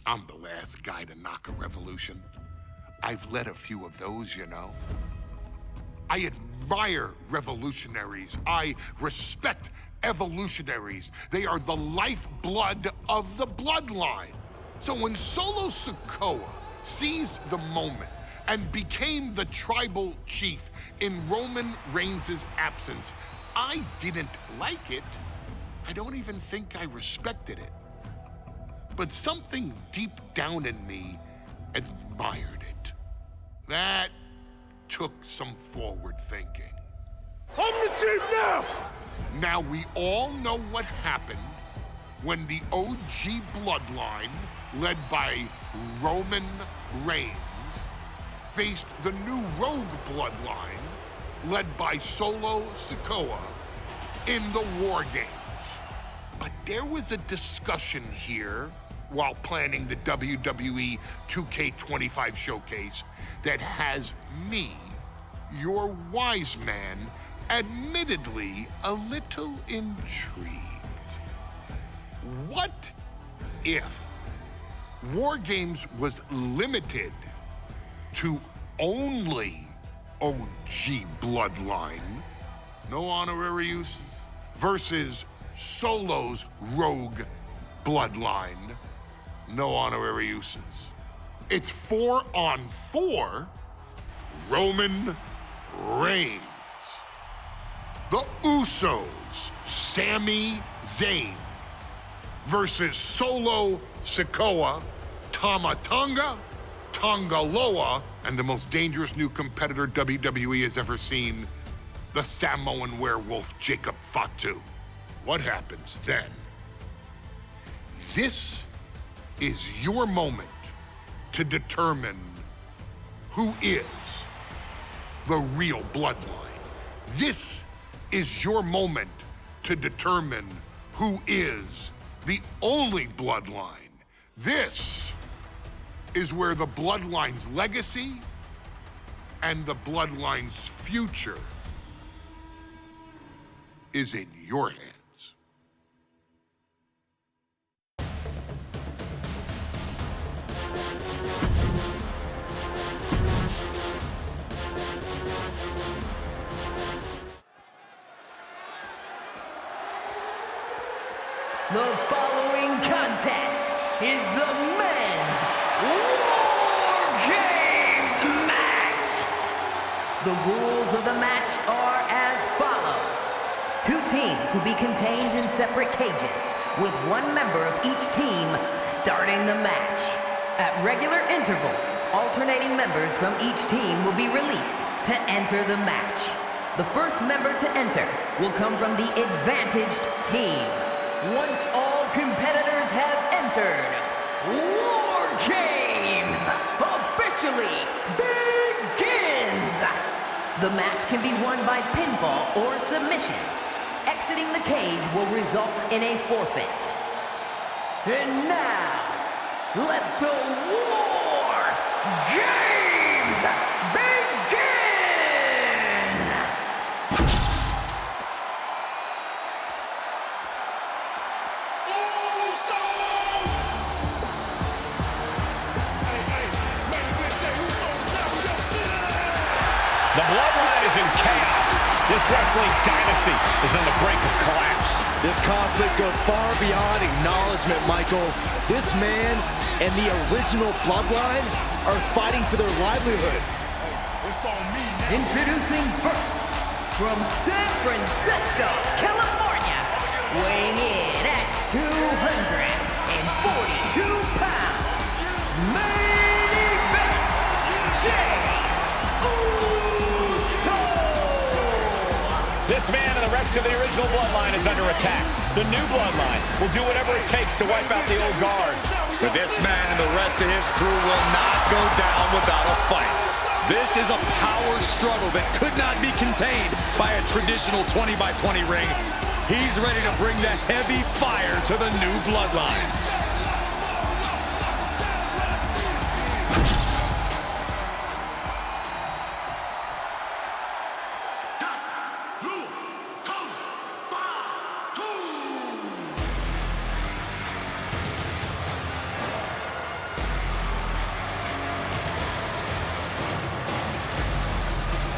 I'm the last guy to knock a revolution. I've led a few of those, you know. I admire revolutionaries. I respect evolutionaries. They are the lifeblood of the bloodline. So when Solo Sikoa seized the moment and became the tribal chief in Roman Reigns' absence, I didn't like it. I don't even think I respected it. But something deep down in me admired it. That took some forward thinking. I'm the chief now! Now we all know what happened when the OG bloodline, led by Roman Reigns, faced the new rogue bloodline, led by Solo Sikoa, in the WarGames. But there was a discussion here while planning the WWE 2K25 showcase that has me, your wise man, admittedly a little intrigued. What if WarGames was limited to only OG bloodline, no honorary uses, versus Solo's rogue bloodline, no honorary uses? It's 4-on-4 Roman Reigns. The Usos, Sami Zayn, versus Solo Sikoa, Tama Tonga, Tonga Loa, and the most dangerous new competitor WWE has ever seen, the Samoan werewolf Jacob Fatu. What happens then? This is your moment to determine who is the real bloodline. This is your moment to determine who is the only bloodline. This is where the bloodline's legacy and the bloodline's future is in your hands. The following contest is the men's WarGames match. The rules of the match are as follows. 2 teams will be contained in separate cages, with 1 member of each team starting the match. At regular intervals, alternating members from each team will be released to enter the match. The first member to enter will come from the advantaged team. Once all competitors have entered, WarGames officially begins! The match can be won by pinfall or submission. Exiting the cage will result in a forfeit. And now, let the WarGames begin! The Bloodline is in chaos. This wrestling dynasty is on the brink of collapse. This conflict goes far beyond acknowledgement, Michael. This man and the original Bloodline are fighting for their livelihood. It's on me now. Introducing first, from San Francisco, California, weighing in at 242 pounds, main event, Jay Uso! This man and the rest of the original Bloodline is under attack. The new Bloodline will do whatever it takes to wipe out the old guard. But this man and the rest of his crew will not go down without a fight. This is a power struggle that could not be contained by a traditional 20-by-20 ring. He's ready to bring the heavy fire to the new Bloodline.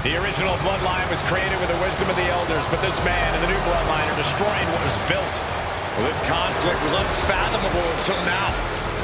The original Bloodline was created with the wisdom of the elders, but this man and the new Bloodline are destroying what was built. Well, this conflict was unfathomable until now.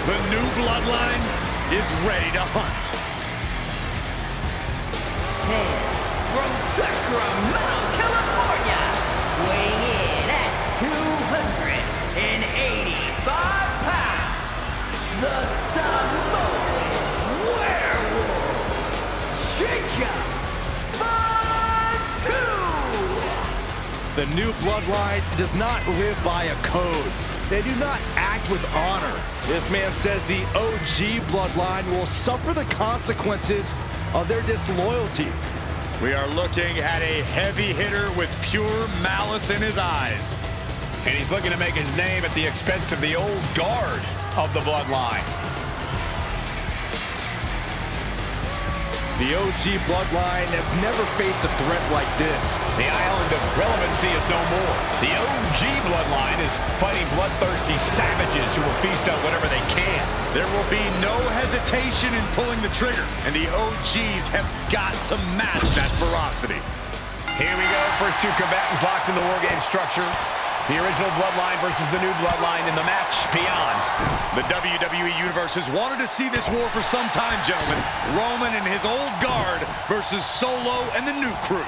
The new Bloodline is ready to hunt. And from Sacramento, California, weighing in at 285 pounds, the Samoan Werewolf, Jacob. The new Bloodline does not live by a code. They do not act with honor. This man says the OG Bloodline will suffer the consequences of their disloyalty. We are looking at a heavy hitter with pure malice in his eyes. And he's looking to make his name at the expense of the old guard of the Bloodline. The OG Bloodline have never faced a threat like this. The island of relevancy is no more. The OG Bloodline is fighting bloodthirsty savages who will feast on whatever they can. There will be no hesitation in pulling the trigger, and the OGs have got to match that ferocity. Here we go. First two combatants locked in the WarGames structure. The original Bloodline versus the new Bloodline in the match beyond. The WWE Universe has wanted to see this war for some time, gentlemen. Roman and his old guard versus Solo and the new crew.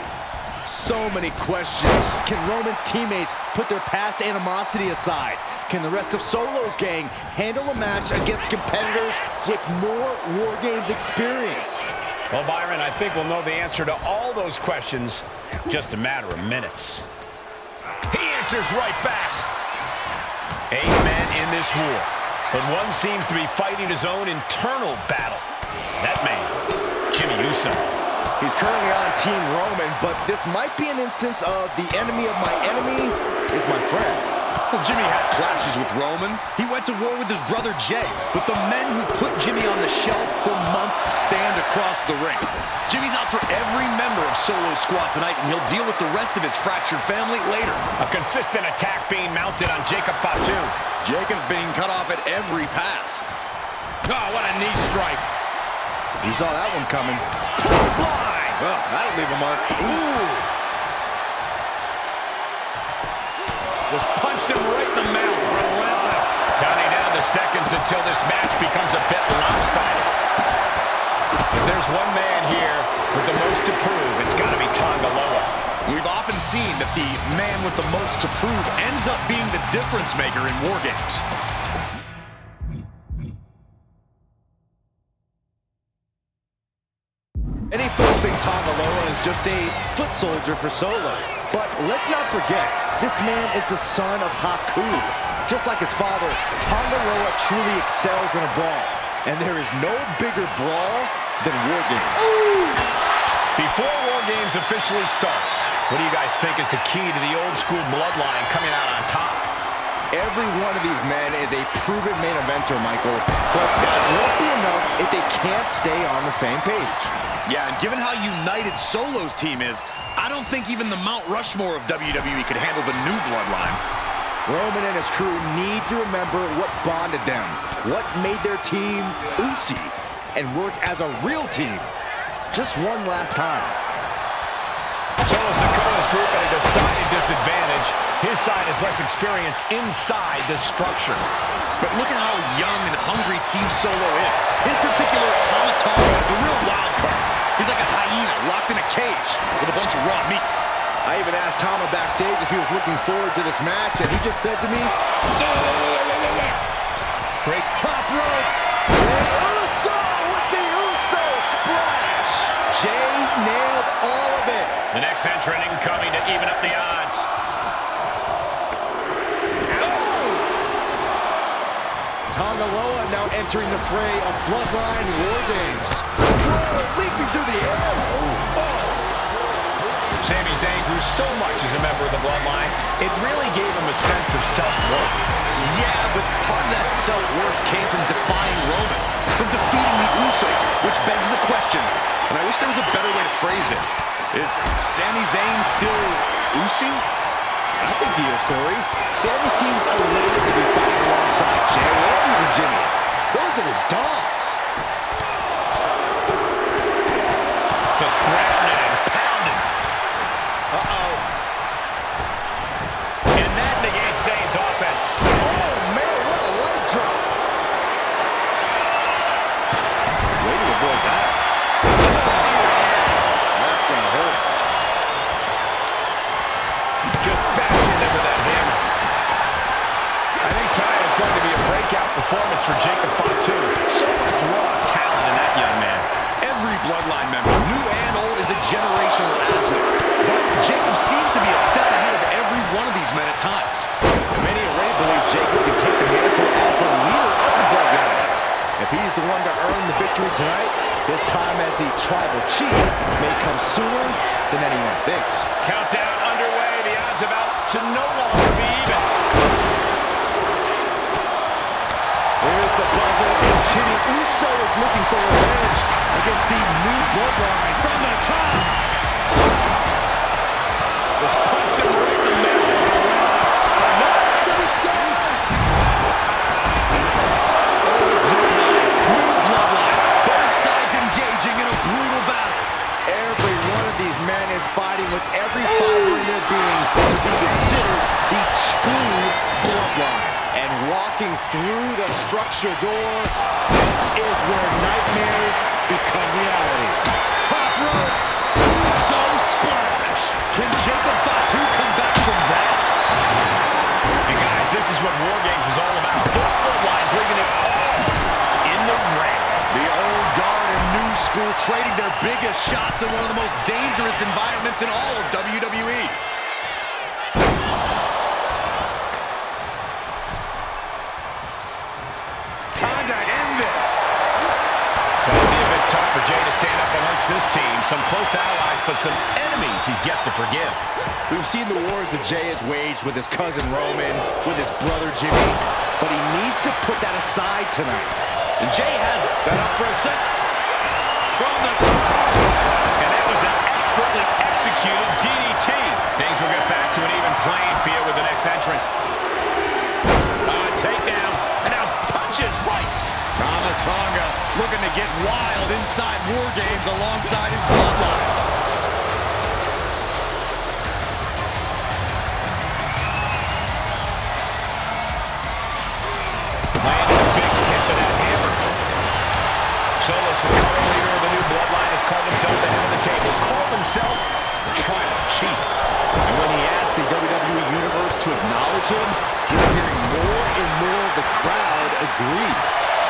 So many questions. Can Roman's teammates put their past animosity aside? Can the rest of Solo's gang handle a match against competitors with more WarGames experience? Well, Byron, I think we'll know the answer to all those questions in just a matter of minutes. He answers right back. 8 men in this war, but one seems to be fighting his own internal battle. That man, Jimmy Uso. He's currently on Team Roman, but this might be an instance of the enemy of my enemy is my friend. Well, Jimmy had clashes with Roman. He went to war with his brother Jay, but the men who put Jimmy on the shelf for months stand across the ring. Jimmy's out for every member of Solo's squad tonight, and he'll deal with the rest of his fractured family later. A consistent attack being mounted on Jacob Fatu. Jacob's being cut off at every pass. Oh, what a knee strike. You saw that one coming. Clothesline. Well, that'll leave a mark. Ooh. Just punched him right in the mouth. Relentless. Counting down the seconds until this match becomes a bit lopsided. If there's one man here with the most to prove, it's got to be Tonga Loa. We've often seen that the man with the most to prove ends up being the difference maker in WarGames. Many folks think Tonga Loa is just a foot soldier for Solo. But let's not forget, this man is the son of Haku. Just like his father, Tonga Loa truly excels in a brawl. And there is no bigger brawl than WarGames. Before WarGames officially starts, what do you guys think is the key to the old school Bloodline coming out on top? Every one of these men is a proven main eventer, Michael. But that won't be enough if they can't stay on the same page. Yeah, and given how united Solo's team is, I don't think even the Mount Rushmore of WWE could handle the new Bloodline. Roman and his crew need to remember what bonded them, what made their team Usi, and work as a real team. Just one last time. Solo Sikoa's group at a decided disadvantage. His side has less experience inside this structure. But look at how young and hungry Team Solo is. In particular, Tama Tonga is a real wild card. He's like a hyena locked in a cage with a bunch of raw meat. I even asked Tama backstage if he was looking forward to this match, and he just said to me, yeah. Great top rope. Uso with the Uso splash. Jay nailed all of it. The next entrant incoming to even up the odds. Tonga Loa now entering the fray of Bloodline WarGames. Whoa, leaping through the air. Sami Zayn grew so much as a member of the Bloodline, it really gave him a sense of self-worth. Yeah, but part of that self-worth came from defying Roman, from defeating the Usos, which begs the question, and I wish there was a better way to phrase this. Is Sami Zayn still Usi? I think he is, Corey. Sami seems elated to be fighting alongside Jay and even Jimmy. Those are his dogs. Just grabbing it and victory tonight, his time as the tribal chief may come sooner than anyone thinks. Countdown underway. The odds about to no longer be even. Here's the buzzer, and Jimmy Uso is looking for revenge against the new Bloodline from the top. Just punched him right in the middle. Fighting with every fiber in their being to be considered the true Bloodline. And walking through the structure door, this is where nightmares become reality. Top rope, Uso splash. Can Jacob Fatu come back from that? And guys, this is what WarGames is all about. Both Bloodlines leaving it all in the ring. The old guard and new school trading their biggest shots in one of the most dangerous environments in all of WWE. Time to end this. It'll be a bit tough for Jay to stand up amongst this team. Some close allies, but some enemies he's yet to forgive. We've seen the wars that Jay has waged with his cousin Roman, with his brother Jimmy, but he needs to put that aside tonight. And Jay has it set up for a set. From the top. And that was an expertly executed DDT. Things will get back to an even playing field with the next entrant. Takedown. And now punches right. Tama Tonga looking to get wild inside WarGames alongside his Bloodline. Solo Sikoa, leader of the new Bloodline, has called himself the head of the table. Called himself the tribal chief. And when he asked the WWE Universe to acknowledge him, you're hearing more and more of the crowd agree.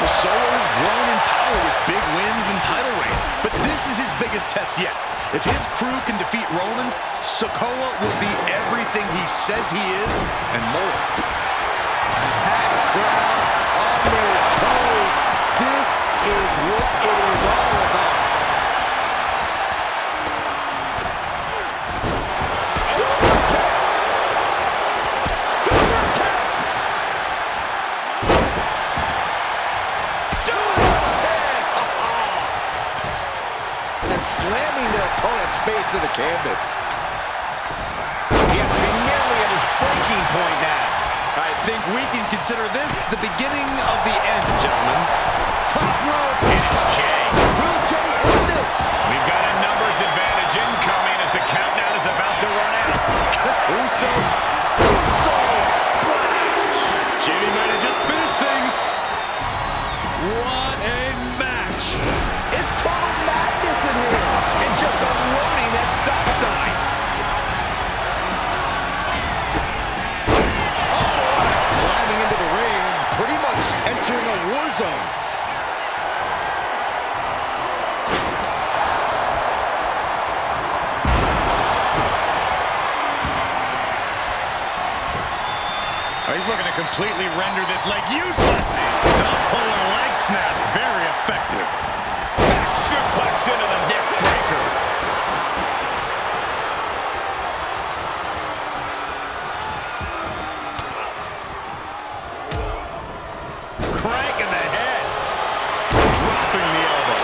The Solo has grown in power with big wins and title reigns, but this is his biggest test yet. If his crew can defeat Romans, Sikoa will be everything he says he is and more. Packed crowd on their toes. This is what it is all about. Super kick! Super kick! Super kick! And slamming their opponent's face to the canvas. He has to be nearly at his breaking point now. I think we can consider this the beginning of the end, gentlemen. Top rope. And it's Jay. Will Jay end this? We've got a numbers advantage incoming as the countdown is about to run out. Uso splash. Jimmy might have just finished things. What a match. It's total madness in here. And just unloading that stop sign. Climbing into the ring, pretty much entering a war zone. He's looking to completely render this leg useless. Stop pulling leg snap. Very effective. Back suplex into the neck breaker. Crank in the head. Dropping the elbow.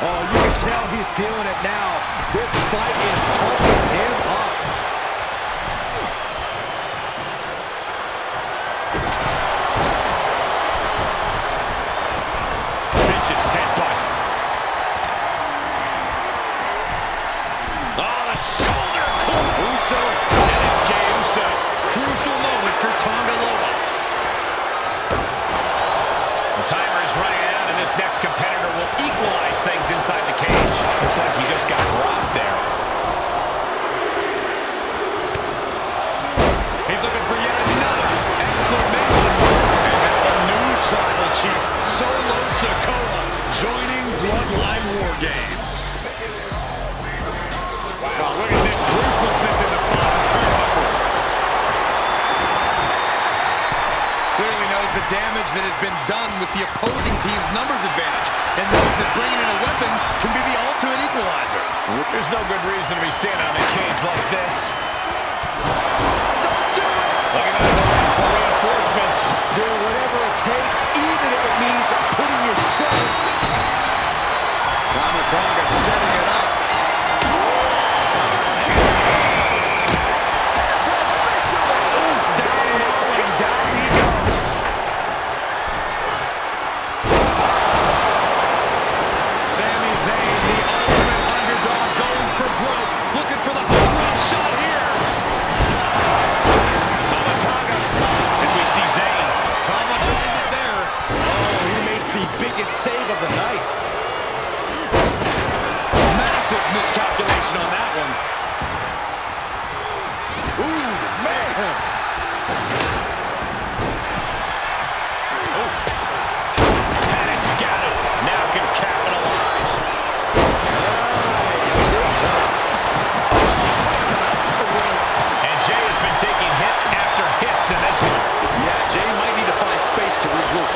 Oh, you can tell he's feeling it now. This fight is pumping him up. Vicious headbutt. Oh, the shoulder. Uso. And it's Jey Uso. Crucial moment for Tonga Loa. The timer is running out, and this next competitor will equalize things inside the cage. Looks like he just got rocked there. He's looking for yet another exclamation mark. And now the new tribal chief, Solo Sikoa, joining Bloodline WarGames. Oh, look at this ruthlessness in the bottom turnbuckle. Clearly damage that has been done with the opposing team's numbers advantage. And knows that bringing in a weapon can be the ultimate equalizer. There's no good reason to be standing on the cage like this. Don't do it! Looking at the ring for reinforcements. Do whatever it takes, even if it means putting yourself. Tonga setting it up. Save of the night. Massive miscalculation on that one. Ooh, man. Oh. Panic scattered. Now can capitalize. And Jay has been taking hits after hits in this one. Yeah, Jay might need to find space to regroup.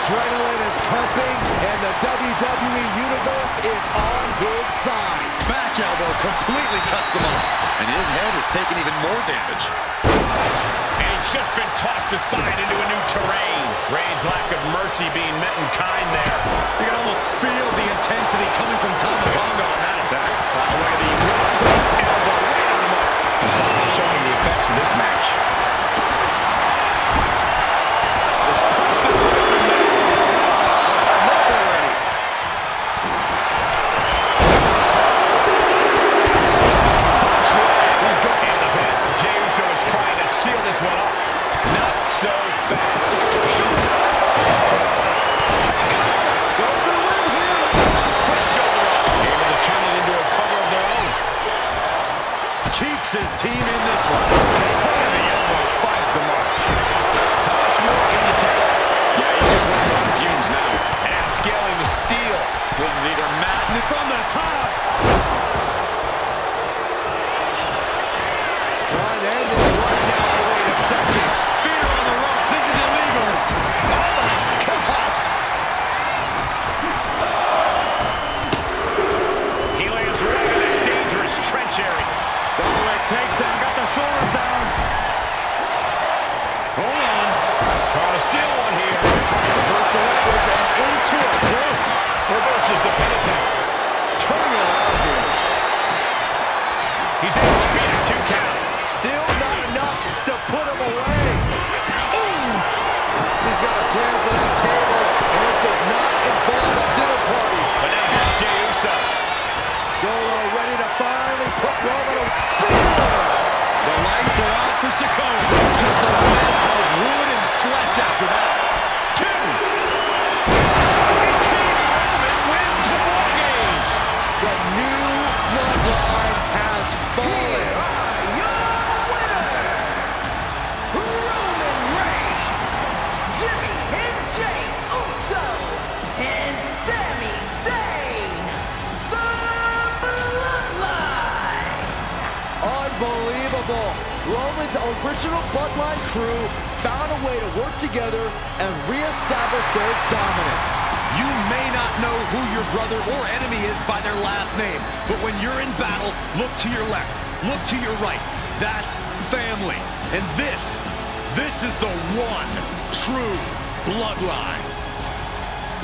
Adrenaline is pumping, and the WWE Universe is on his side. Back elbow completely cuts them off, and his head is taking even more damage. And he's just been tossed aside into a new terrain. Reigns' lack of mercy being met in kind there. You can almost feel the intensity coming from Tonga on that attack. Look at the well-placed elbow right on the mark. Showing the effects of this match. His team in this one. And the elbow finds the mark. How much more can you take? Yeah, he's just running on fumes now. And scaling the steel. This is either maddening from the top. Trying to end this right now. Wait a second. Feet are on the ropes. This is illegal. Oh, gosh. He lands right in that dangerous trench area. Takedown, got the shoulders down. Hold on. Trying to steal one here. Reverse the leverage and into a break. Reverses the pin attempt. Turning around here. He's able to beat a 2 count. Still not enough to put him away. Ooh. He's got a plan for that table, and it does not involve a dinner party. But now here's Jey Uso. Solo ready to finally put Roman on speed. The lights are off for Sikoa. Just a mess of wood and flesh after that. Team Roman wins the WarGames. The new bloodline has fallen. Your winners, Roman Reigns, Jimmy and Jey Uso, and Sami Zayn, the Bloodline. Unbelievable. Roman's original Bloodline crew found a way to work together and reestablish their dominance. You may not know who your brother or enemy is by their last name, but when you're in battle, look to your left, look to your right. That's family. And this is the one true Bloodline.